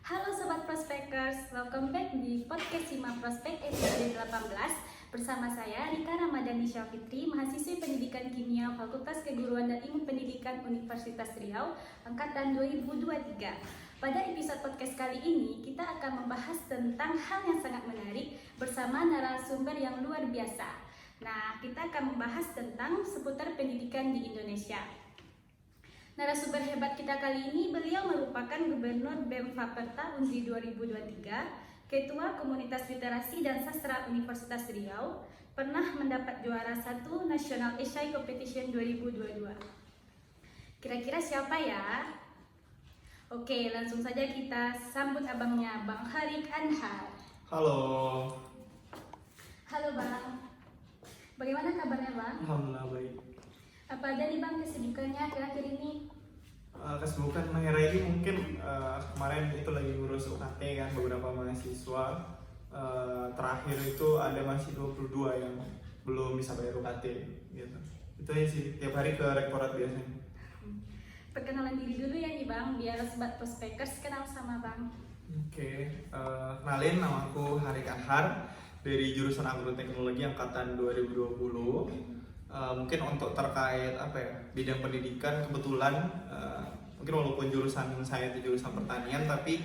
Halo Sobat Prospekers, welcome back di podcast Sima Prospek episode 18 bersama saya Rika Ramadhani Syafitri, mahasiswi Pendidikan Kimia Fakultas Keguruan dan Ilmu Pendidikan Universitas Riau, Angkatan 2023. Pada episode podcast kali ini, kita akan membahas tentang hal yang sangat menarik bersama narasumber yang luar biasa. Nah, kita akan membahas tentang seputar pendidikan di Indonesia. Narasumber hebat kita kali ini, beliau merupakan Gubernur BEM Faperta Unsri 2023, Ketua Komunitas Literasi dan Sastra Universitas Riau, pernah mendapat juara 1 National Essay Competition 2022. Kira-kira siapa ya? Oke, langsung saja kita sambut abangnya, Bang Harik Anhar. Halo. Halo Bang, bagaimana kabarnya Bang? Alhamdulillah baik. Apa aja nih Bang kesibukannya akhir-akhir ini? Kesibukan akhir ini mungkin kemarin itu lagi ngurus UKT kan, beberapa mahasiswa. Terakhir itu ada masih 22 yang belum bisa bayar UKT gitu. Itu aja sih, tiap hari ke rektorat biasanya. Perkenalan diri dulu ya nih Bang, biar Sobat Prospekers kenal sama Bang. Oke, kenalin, nama aku Harik Anhar dari jurusan Agroteknologi Angkatan 2020. Mungkin untuk terkait bidang pendidikan, kebetulan mungkin walaupun jurusan saya itu jurusan pertanian, tapi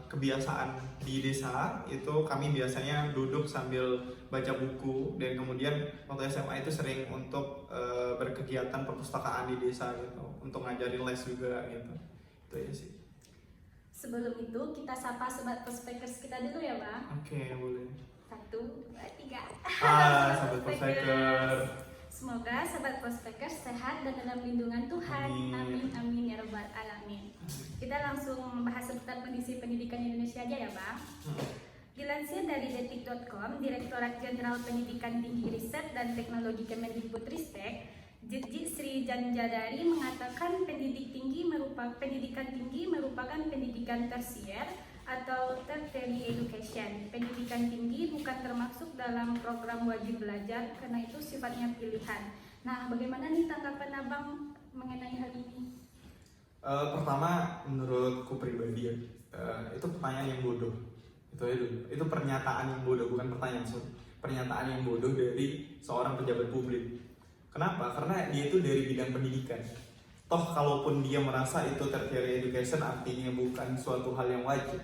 kebiasaan di desa itu kami biasanya duduk sambil baca buku, dan kemudian waktu SMA itu sering untuk berkegiatan perpustakaan di desa gitu, untuk ngajarin les juga gitu. Itu aja sih. Sebelum itu kita sapa Sobat Prospekers kita dulu ya Bang. Oke, boleh. 1, 2, 3. Sobat Prospekers. Semoga Sobat Prospekers sehat dan dalam lindungan Tuhan. Amin, amin ya Rabbal Alamin. Kita langsung membahas seputar kondisi pendidikan Indonesia aja ya Bang. Dilansir dari detik.com, Direktorat Jenderal Pendidikan Tinggi Riset dan Teknologi Kemendikbudristek, Dirjen Sri Janjadari mengatakan pendidikan tinggi merupakan pendidikan tersier atau tertiary education. Pendidikan tinggi bukan termasuk dalam program wajib belajar karena itu sifatnya pilihan. Nah, bagaimana nih tanggapan Abang mengenai hal ini? Pertama, menurutku pribadi ya, itu pertanyaan yang bodoh. Itu pernyataan yang bodoh, bukan pertanyaan, pernyataan yang bodoh dari seorang pejabat publik. Kenapa? Karena dia itu dari bidang pendidikan. Toh kalaupun dia merasa itu tertiary education artinya bukan suatu hal yang wajib,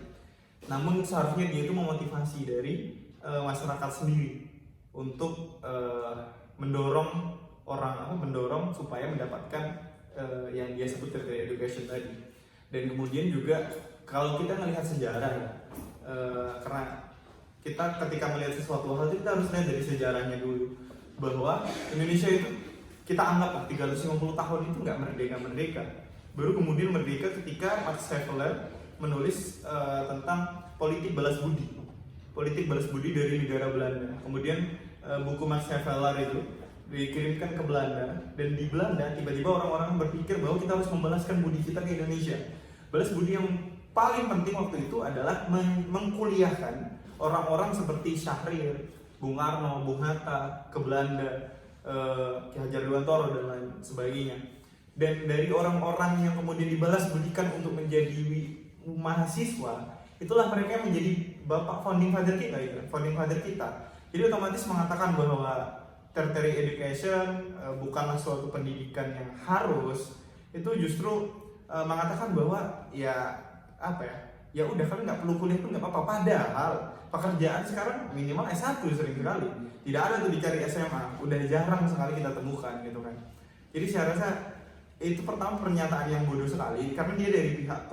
namun seharusnya dia itu memotivasi dari masyarakat sendiri untuk mendorong supaya mendapatkan yang dia sebut tertiary education tadi. Dan kemudian juga kalau kita melihat sejarah, karena kita ketika melihat sesuatu hal itu kita harus lihat dari sejarahnya dulu, bahwa Indonesia itu kita anggap 350 tahun itu nggak merdeka. Baru kemudian merdeka ketika Max Havelaar menulis tentang politik balas budi dari negara Belanda. Kemudian buku Max Havelaar itu dikirimkan ke Belanda, dan di Belanda tiba-tiba orang-orang berpikir bahwa kita harus membalaskan budi kita ke Indonesia. Balas budi yang paling penting waktu itu adalah mengkuliahkan orang-orang seperti Syahrir, Bung Karno, Bung Hatta ke Belanda, Ki Hajar Dewantara dan lain sebagainya. Dan dari orang-orang yang kemudian dibalas budikan untuk menjadi mahasiswa, itulah mereka yang menjadi founding father kita. Jadi otomatis mengatakan bahwa tertiary education bukanlah suatu pendidikan yang harus, itu justru mengatakan bahwa ya udah, kan nggak perlu kuliah pun nggak apa-apa. Padahal pekerjaan sekarang minimal S1 sering sekali, tidak ada tuh dicari SMA, udah jarang sekali kita temukan gitu kan. Jadi saya rasa itu pertama pernyataan yang bodoh sekali, karena dia dari pihak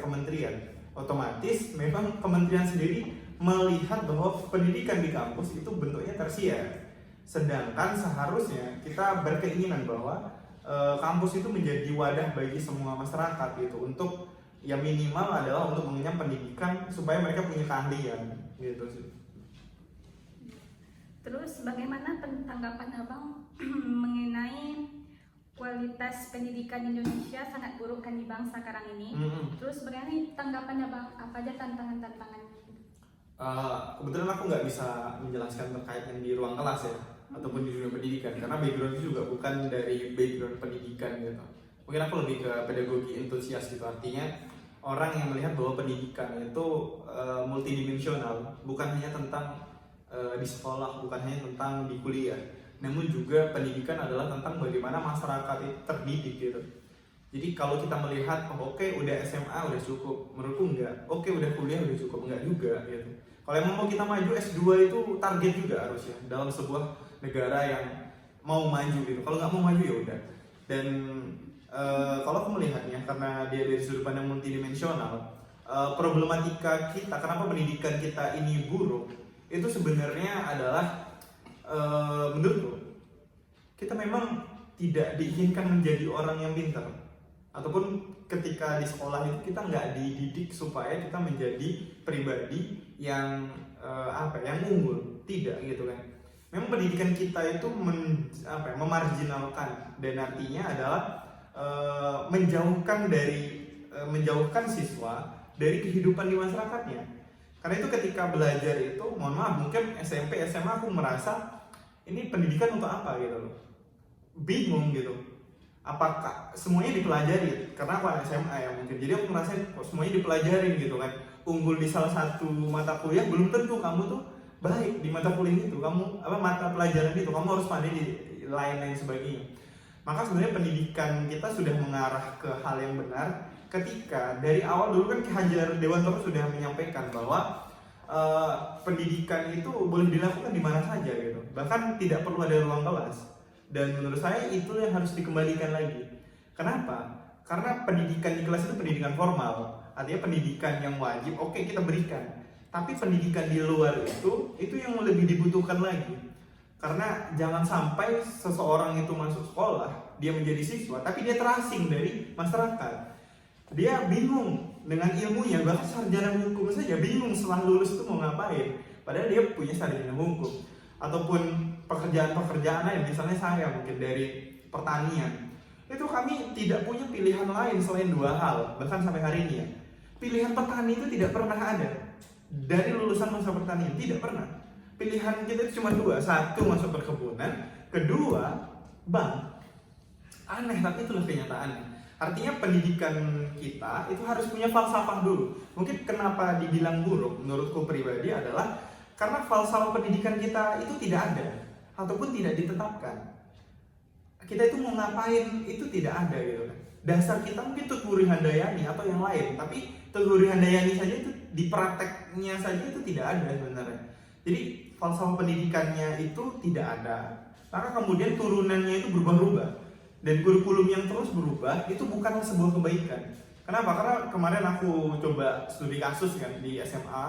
kementerian. Otomatis memang kementerian sendiri melihat bahwa pendidikan di kampus itu bentuknya tersier, sedangkan seharusnya kita berkeinginan bahwa kampus itu menjadi wadah bagi semua masyarakat gitu, untuk ya minimal adalah untuk mengenyam pendidikan supaya mereka punya keahlian gitu sih. Terus bagaimana tanggapan Abang mengenai kualitas pendidikan Indonesia sangat buruk kan di Bang sekarang ini? Terus bagaimana tanggapan Abang, apa aja tantangan-tantangannya? Kebetulan aku nggak bisa menjelaskan terkait yang di ruang kelas ya, ataupun di dunia pendidikan, karena background itu juga bukan dari background pendidikan gitu. Mungkin aku lebih ke pedagogi entusias gitu, artinya orang yang melihat bahwa pendidikan itu multidimensional, bukan hanya tentang di sekolah, bukan hanya tentang di kuliah, namun juga pendidikan adalah tentang bagaimana masyarakat itu terdidik gitu. Jadi kalau kita melihat, oh, oke, udah SMA udah cukup, menurutku enggak. Oke, udah kuliah udah cukup, enggak juga gitu. Kalau emang mau kita maju, S2 itu target juga harusnya dalam sebuah negara yang mau maju gitu. Kalau nggak mau maju ya udah. Dan kalau aku melihatnya, karena dia dari sudut pandang multidimensional, problematika kita, kenapa pendidikan kita ini buruk, itu sebenarnya adalah menurutku kita memang tidak diinginkan menjadi orang yang pintar, ataupun ketika di sekolah itu kita nggak dididik supaya kita menjadi pribadi yang yang unggul, tidak gitu kan. Memang pendidikan kita itu memarginalkan, dan artinya adalah menjauhkan siswa dari kehidupan di masyarakatnya. Karena itu ketika belajar itu, mohon maaf, mungkin SMP, SMA aku merasa ini pendidikan untuk apa gitu loh, bingung gitu. Apakah semuanya dipelajari? Karena aku anak SMA ya mungkin, jadi aku merasa kok semuanya dipelajarin gitu kan. Unggul di salah satu mata kuliah belum tentu kamu tuh baik di mata kuliah itu, mata pelajaran itu, kamu harus pandai di lain-lain sebagainya. Maka sebenarnya pendidikan kita sudah mengarah ke hal yang benar ketika dari awal dulu kan Ki Hajar Dewantara sudah menyampaikan bahwa pendidikan itu boleh dilakukan di mana saja gitu, bahkan tidak perlu ada ruang kelas. Dan menurut saya itu yang harus dikembalikan lagi. Kenapa? Karena pendidikan di kelas itu pendidikan formal, artinya pendidikan yang wajib, oke, kita berikan. Tapi pendidikan di luar itu yang lebih dibutuhkan lagi. Karena jangan sampai seseorang itu masuk sekolah, dia menjadi siswa, tapi dia terasing dari masyarakat. Dia bingung dengan ilmunya, bahkan sarjana hukum saja bingung setelah lulus itu mau ngapain. Padahal dia punya sarjana hukum. Ataupun pekerjaan-pekerjaan lain, misalnya saya mungkin dari pertanian. Itu kami tidak punya pilihan lain selain dua hal, bahkan sampai hari ini ya. Pilihan petani itu tidak pernah ada. Dari lulusan masa pertanian, tidak pernah. Pilihan kita itu cuma dua, satu masuk perkebunan, kedua bank. Aneh, tapi itulah kenyataannya. Artinya pendidikan kita itu harus punya falsafah dulu. Mungkin kenapa dibilang buruk menurutku pribadi adalah karena falsafah pendidikan kita itu tidak ada, ataupun tidak ditetapkan. Kita itu mau ngapain itu tidak ada gitu kan. Dasar kita mungkin Tutwuri Handayani atau yang lain, tapi Tutwuri Handayani saja itu di prakteknya saja itu tidak ada sebenarnya. Jadi falsafah pendidikannya itu tidak ada, maka kemudian turunannya itu berubah-ubah, dan kurikulum yang terus berubah itu bukanlah sebuah kebaikan. Kenapa? Karena kemarin aku coba studi kasus kan di SMA,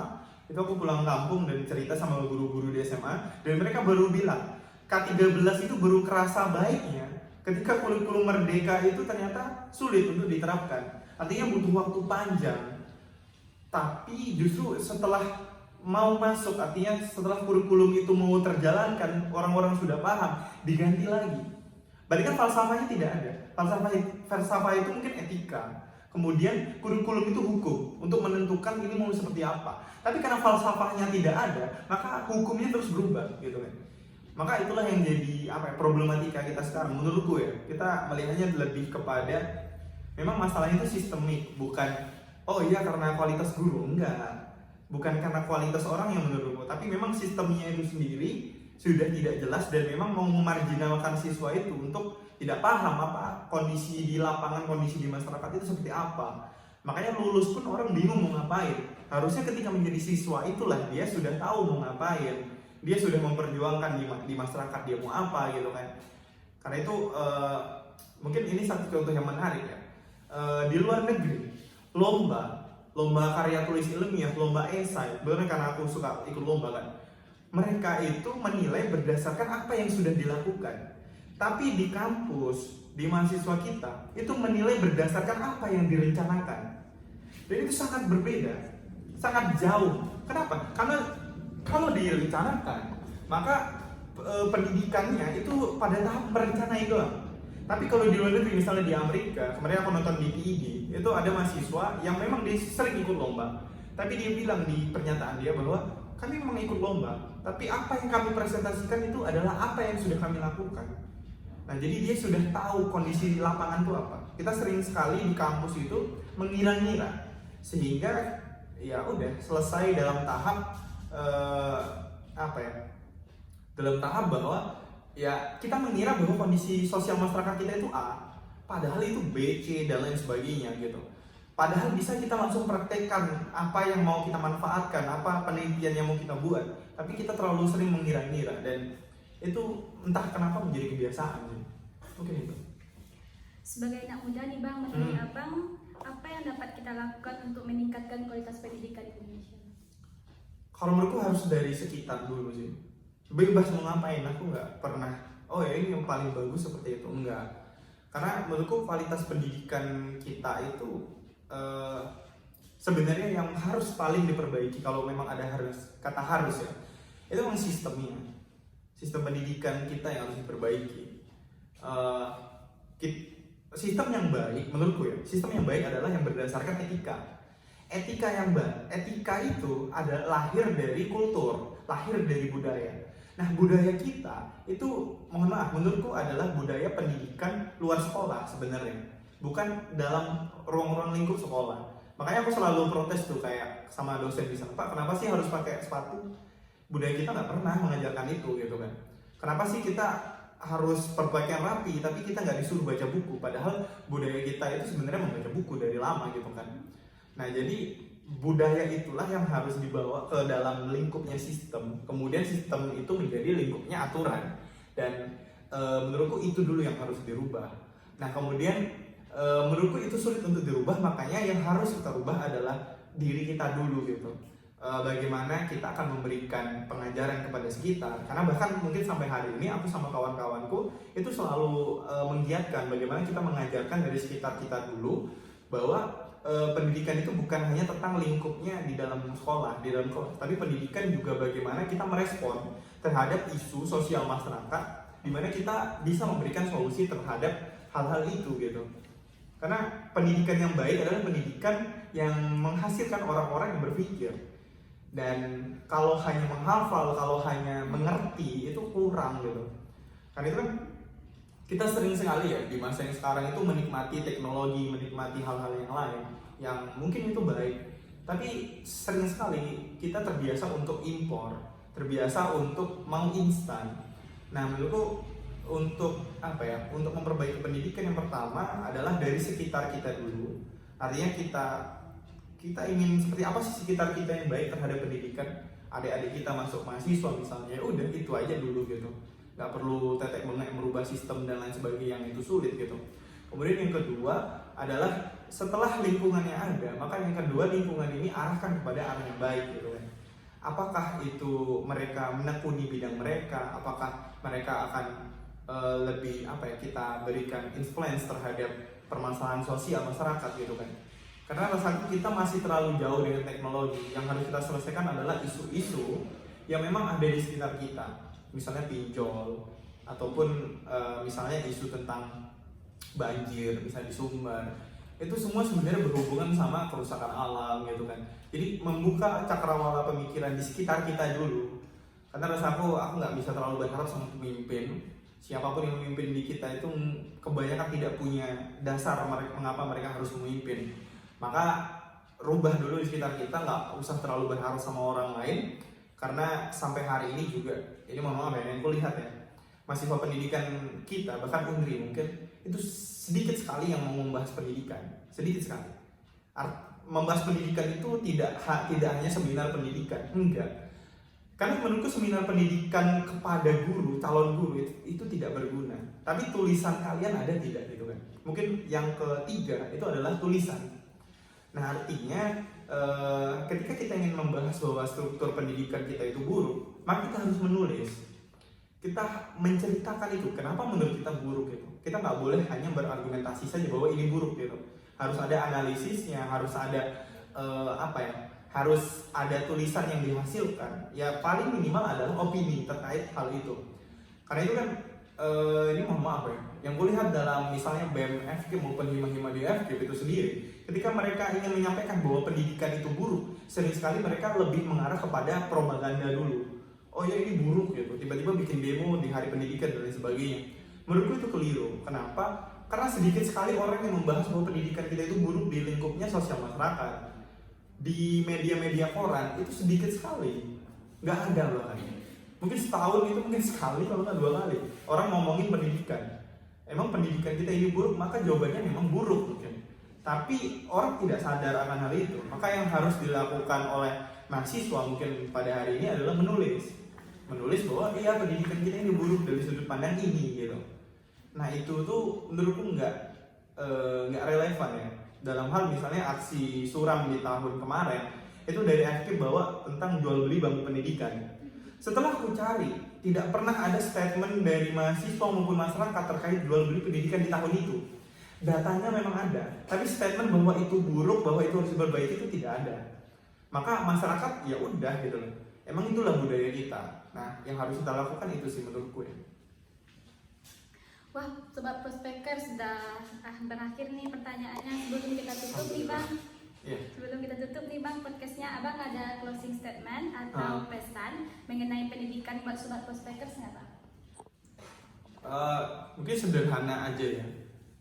itu aku pulang kampung dan cerita sama guru-guru di SMA, dan mereka baru bilang K13 itu baru kerasa baiknya ketika kurikulum merdeka itu ternyata sulit untuk diterapkan. Artinya butuh waktu panjang. Tapi justru setelah mau masuk, artinya setelah kurikulum itu mau terjalankan, orang-orang sudah paham, diganti lagi. Berarti kan falsafahnya tidak ada. Falsafah itu mungkin etika. Kemudian kurikulum itu hukum untuk menentukan ini mau seperti apa. Tapi karena falsafahnya tidak ada, maka hukumnya terus berubah gitu kan. Maka itulah yang jadi problematika kita sekarang menurutku ya. Kita melihatnya lebih kepada memang masalahnya itu sistemik, bukan oh iya karena kualitas guru, enggak. Bukan karena kualitas orang yang menurutku, tapi memang sistemnya itu sendiri sudah tidak jelas dan memang mau memarginalkan siswa itu untuk tidak paham apa kondisi di lapangan, kondisi di masyarakat itu seperti apa. Makanya lulus pun orang bingung mau ngapain. Harusnya ketika menjadi siswa itulah dia sudah tahu mau ngapain. Dia sudah memperjuangkan di masyarakat dia mau apa gitu kan. Karena itu mungkin ini satu contoh yang menarik ya. Di luar negeri lomba karya tulis ilmiah, lomba esai, benar karena aku suka ikut lomba kan. Mereka itu menilai berdasarkan apa yang sudah dilakukan. Tapi di kampus, di mahasiswa kita itu menilai berdasarkan apa yang direncanakan. Dan itu sangat berbeda, sangat jauh. Kenapa? Karena kalau direncanakan, maka pendidikannya itu pada tahap merencanai doang. Tapi kalau di luar negeri, misalnya di Amerika, kemarin aku nonton di PED, itu ada mahasiswa yang memang dia sering ikut lomba. Tapi dia bilang di pernyataan dia bahwa kami memang ikut lomba, tapi apa yang kami presentasikan itu adalah apa yang sudah kami lakukan. Nah, jadi dia sudah tahu kondisi di lapangan itu apa. Kita sering sekali di kampus itu mengira-ngira. sehingga ya udah selesai dalam tahap dalam tahap bahwa ya kita mengira bahwa kondisi sosial masyarakat kita itu A, padahal itu B, C dan lain sebagainya gitu. Padahal bisa kita langsung praktekkan apa yang mau kita manfaatkan, apa penelitian yang mau kita buat, tapi kita terlalu sering mengira-ngira dan itu entah kenapa menjadi kebiasaan sih. Mungkin itu. Sebagai anak muda nih Bang, menurut Abang apa yang dapat kita lakukan untuk meningkatkan kualitas pendidikan di Indonesia? Kalau menurutku harus dari sekitar dulu sih. Bebas mau ngapain, aku nggak pernah oh ya ini yang paling bagus seperti itu, enggak. Karena menurutku kualitas pendidikan kita itu sebenarnya yang harus paling diperbaiki, kalau memang ada kata harus ya, itu memang sistemnya. Sistem pendidikan kita yang harus diperbaiki. Sistem yang baik menurutku ya, sistem yang baik adalah yang berdasarkan etika. Etika itu ada lahir dari kultur, lahir dari budaya. Nah, budaya kita itu mohon maaf menurutku adalah budaya pendidikan luar sekolah sebenarnya, bukan dalam ruang-ruang lingkup sekolah. Makanya aku selalu protes tuh kayak sama dosen di sana, Pak, kenapa sih harus pakai sepatu? Budaya kita nggak pernah mengajarkan itu gitu kan. Kenapa sih kita harus berpakaian rapi tapi kita nggak disuruh baca buku, padahal budaya kita itu sebenarnya membaca buku dari lama gitu kan. Nah, jadi budaya itulah yang harus dibawa ke dalam lingkupnya sistem, kemudian sistem itu menjadi lingkupnya aturan, dan menurutku itu dulu yang harus dirubah. Nah, kemudian menurutku itu sulit untuk dirubah, makanya yang harus kita rubah adalah diri kita dulu gitu. Bagaimana kita akan memberikan pengajaran kepada sekitar, karena bahkan mungkin sampai hari ini aku sama kawan-kawanku itu selalu menggiatkan bagaimana kita mengajarkan dari sekitar kita dulu bahwa pendidikan itu bukan hanya tentang lingkupnya di dalam sekolah, tapi pendidikan juga bagaimana kita merespon terhadap isu sosial masyarakat, di mana kita bisa memberikan solusi terhadap hal-hal itu gitu. Karena pendidikan yang baik adalah pendidikan yang menghasilkan orang-orang yang berpikir. Dan kalau hanya menghafal, kalau hanya mengerti itu kurang gitu. Karena itu kan kita sering sekali ya di masa yang sekarang itu menikmati teknologi, menikmati hal-hal yang lain yang mungkin itu baik, tapi sering sekali kita terbiasa untuk impor, terbiasa untuk mau instan. Nah, menurutku untuk untuk memperbaiki pendidikan yang pertama adalah dari sekitar kita dulu. Artinya kita ingin seperti apa sih sekitar kita yang baik terhadap pendidikan. Adik-adik kita masuk mahasiswa misalnya, ya udah itu aja dulu gitu. Nggak perlu tetek bengek merubah sistem dan lain sebagainya yang itu sulit gitu. Kemudian yang kedua adalah setelah lingkungannya ada, maka yang kedua lingkungan ini arahkan kepada arah yang baik gitu kan. Apakah itu mereka menekuni bidang mereka, apakah mereka akan lebih kita berikan influence terhadap permasalahan sosial masyarakat gitu kan. Karena rasanya kita masih terlalu jauh dengan teknologi. Yang harus kita selesaikan adalah isu-isu yang memang ada di sekitar kita. Misalnya pinjol, ataupun misalnya isu tentang banjir, misalnya di Sumber. Itu semua sebenarnya berhubungan sama kerusakan alam gitu kan. Jadi membuka cakrawala pemikiran di sekitar kita dulu. Karena rasa aku nggak bisa terlalu berharap sama pemimpin. Siapapun yang memimpin di kita itu kebanyakan tidak punya dasar mengapa mereka harus memimpin. Maka rubah dulu di sekitar kita, nggak usah terlalu berharap sama orang lain. Karena sampai hari ini juga, ini mohon maaf ya, yang aku lihat ya, mahasiswa pendidikan kita, bahkan Unri mungkin, itu sedikit sekali yang mau membahas pendidikan, sedikit sekali. Membahas pendidikan itu tidak hanya seminar pendidikan, enggak. Karena menurutku seminar pendidikan kepada guru, calon guru itu tidak berguna. Tapi tulisan kalian ada tidak gitu kan? Mungkin yang ketiga itu adalah tulisan. Nah, artinya ketika kita ingin membahas bahwa struktur pendidikan kita itu buruk, maka kita harus menulis. Kita menceritakan itu, kenapa menurut kita buruk gitu. Kita nggak boleh hanya berargumentasi saja bahwa ini buruk gitu. Harus ada analisisnya, harus ada harus ada tulisan yang dihasilkan. Ya paling minimal adalah opini terkait hal itu. Karena itu kan ini mohon maaf ya, yang kulihat dalam misalnya BMFK maupun hima-hima di FK itu sendiri, ketika mereka ingin menyampaikan bahwa pendidikan itu buruk, sering sekali mereka lebih mengarah kepada propaganda dulu. Oh ya ini buruk gitu, tiba-tiba bikin demo di hari pendidikan dan lain sebagainya. Menurutku itu keliru. Kenapa? Karena sedikit sekali orang yang membahas bahwa pendidikan kita itu buruk di lingkupnya sosial masyarakat. di media-media koran itu sedikit sekali, nggak ada bahkan. Mungkin setahun itu mungkin sekali kalau nggak 2 kali orang ngomongin pendidikan. Emang pendidikan kita ini buruk, maka jawabannya memang buruk mungkin. Tapi orang tidak sadar akan hal itu. Maka yang harus dilakukan oleh mahasiswa mungkin pada hari ini adalah menulis bahwa iya pendidikan kita ini buruk dari sudut pandang ini gitu. Nah itu tuh menurutku nggak relevan ya. Dalam hal misalnya aksi suram di tahun kemarin itu dari FK bawa tentang jual beli bangku pendidikan. Setelah aku cari, tidak pernah ada statement dari mahasiswa maupun masyarakat terkait jual beli pendidikan di tahun itu. Datanya memang ada, tapi statement bahwa itu buruk, bahwa itu harus diperbaiki itu tidak ada. Maka masyarakat ya udah gitu loh. Emang itulah budaya kita. Nah, yang harus kita lakukan itu sih menurutku ya. Wah, sobat prospeker sudah berakhir nih pertanyaannya. Sebelum kita tutup nih Bang, sebelum kita tutup nih Bang podcastnya, Abang ada closing statement atau pesan mengenai pendidikan buat sobat prospekers nggak Bang? Mungkin sederhana aja ya.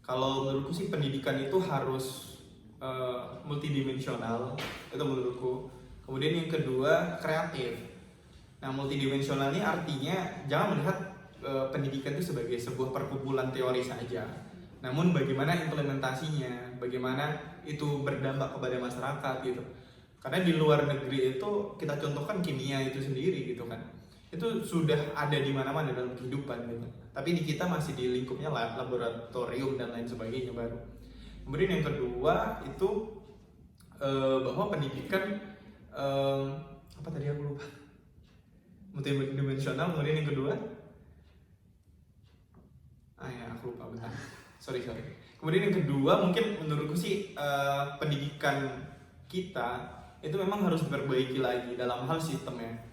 Kalau menurutku sih pendidikan itu harus multidimensional, itu menurutku. Kemudian yang kedua kreatif. Nah multidimensional ini artinya jangan melihat pendidikan itu sebagai sebuah perkumpulan teori saja. Namun bagaimana implementasinya, bagaimana itu berdampak kepada masyarakat gitu. Karena di luar negeri itu kita contohkan kimia itu sendiri gitu kan. Itu sudah ada di mana-mana dalam kehidupan gitu. Tapi di kita masih di lingkupnya laboratorium dan lain sebagainya baru. Kemudian yang kedua itu bahwa pendidikan apa tadi aku lupa. Multidimensional. Kemudian yang kedua aku lupa bentar. Sorry. Kemudian yang kedua mungkin menurutku sih pendidikan kita itu memang harus diperbaiki lagi dalam hal sistemnya.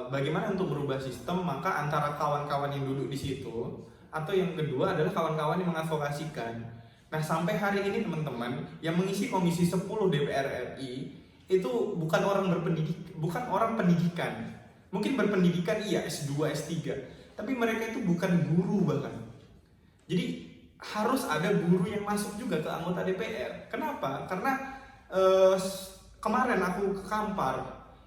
Bagaimana untuk merubah sistem, maka antara kawan-kawan yang duduk di situ atau yang kedua adalah kawan-kawan yang mengadvokasikan. Nah sampai hari ini teman-teman yang mengisi komisi 10 DPR RI itu bukan orang pendidikan. Mungkin berpendidikan iya S2, S3, tapi mereka itu bukan guru bahkan. Jadi harus ada guru yang masuk juga ke anggota DPR. Kenapa? Karena kemarin aku ke Kampar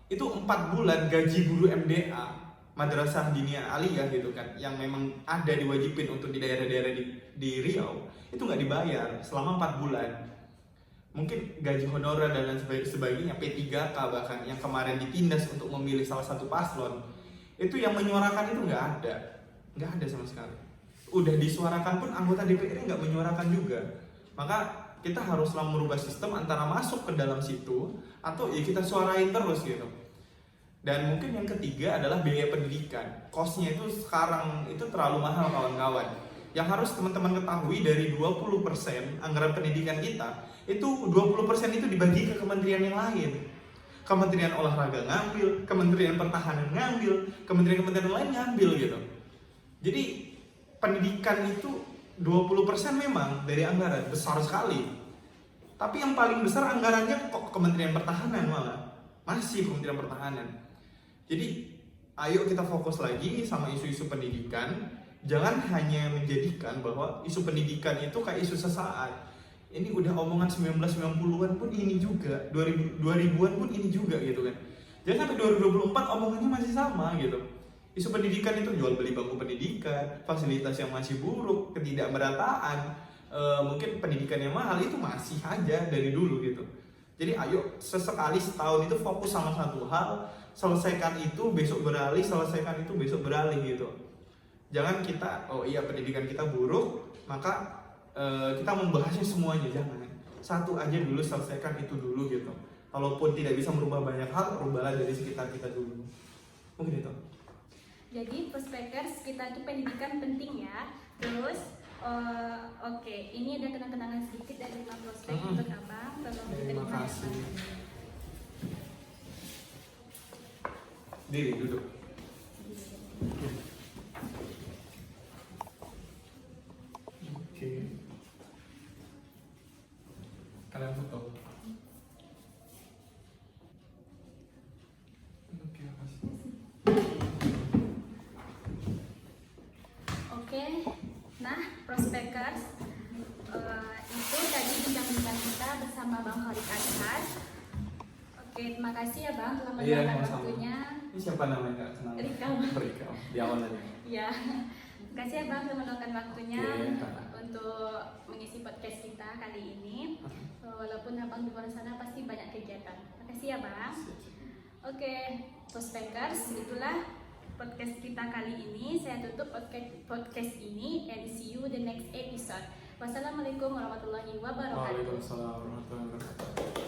itu 4 bulan gaji guru MDA Madrasah Diniyah Aliyah gitu kan, yang memang ada diwajibin untuk di daerah-daerah di Riau itu nggak dibayar selama 4 bulan. Mungkin gaji honorer dan lain sebagainya, P3K bahkan yang kemarin ditindas untuk memilih salah satu paslon itu yang menyuarakan itu nggak ada sama sekali. Udah disuarakan pun anggota DPR nggak menyuarakan juga. Maka kita haruslah merubah sistem antara masuk ke dalam situ atau ya kita suarain terus gitu. Dan mungkin yang ketiga adalah biaya pendidikan. Cost-nya itu sekarang itu terlalu mahal kawan-kawan. Yang harus teman-teman ketahui dari 20% anggaran pendidikan kita, itu 20% itu dibagi ke kementerian yang lain. Kementerian Olahraga ngambil, Kementerian Pertahanan ngambil, kementerian-kementerian lain ngambil gitu. Jadi pendidikan itu 20% memang dari anggaran, besar sekali. Tapi yang paling besar anggarannya kok Kementerian Pertahanan malah. Masih Kementerian Pertahanan. Jadi ayo kita fokus lagi sama isu-isu pendidikan. Jangan hanya menjadikan bahwa isu pendidikan itu kayak isu sesaat. Ini udah omongan 1990-an pun ini juga, 2000-an pun ini juga gitu kan. Jangan sampai 2024 omongannya masih sama gitu. Isu pendidikan itu jual beli bangku pendidikan, fasilitas yang masih buruk, ketidakmerataan, mungkin pendidikan yang mahal itu masih aja dari dulu gitu. Jadi ayo sesekali setahun itu fokus sama satu hal, selesaikan itu besok beralih, selesaikan itu besok beralih gitu. Jangan kita, oh iya pendidikan kita buruk, maka kita membahasnya semuanya, jangan. Satu aja dulu, selesaikan itu dulu gitu. Kalaupun tidak bisa merubah banyak hal, rubahlah dari sekitar kita dulu. Mungkin itu. Jadi prospekers kita itu pendidikan penting ya. Terus oke, ini ada kenang-kenangan sedikit dari Pak Prospek untuk Abang. Terima kasih. Diri duduk. Oke. Kalian foto. Oke, makasih. Oke, nah prospekers itu tadi bincang-bincang kita bersama Bang Horik Ashar. Oke, terima kasih ya Bang telah Iya, meluangkan sama-sama. waktunya. Ini siapa namanya Kak? Kenal? Rika. Rika. Di awal aja. Ya, terima kasih ya Bang telah meluangkan waktunya Oke. untuk mengisi podcast kita kali ini. Walaupun Abang di luar sana pasti banyak kegiatan. Terima kasih ya Bang. Oke, Prospekers, itulah podcast kita kali ini. Saya tutup podcast ini and see you the next episode. Wassalamualaikum warahmatullahi wabarakatuh. Waalaikumsalam warahmatullahi wabarakatuh.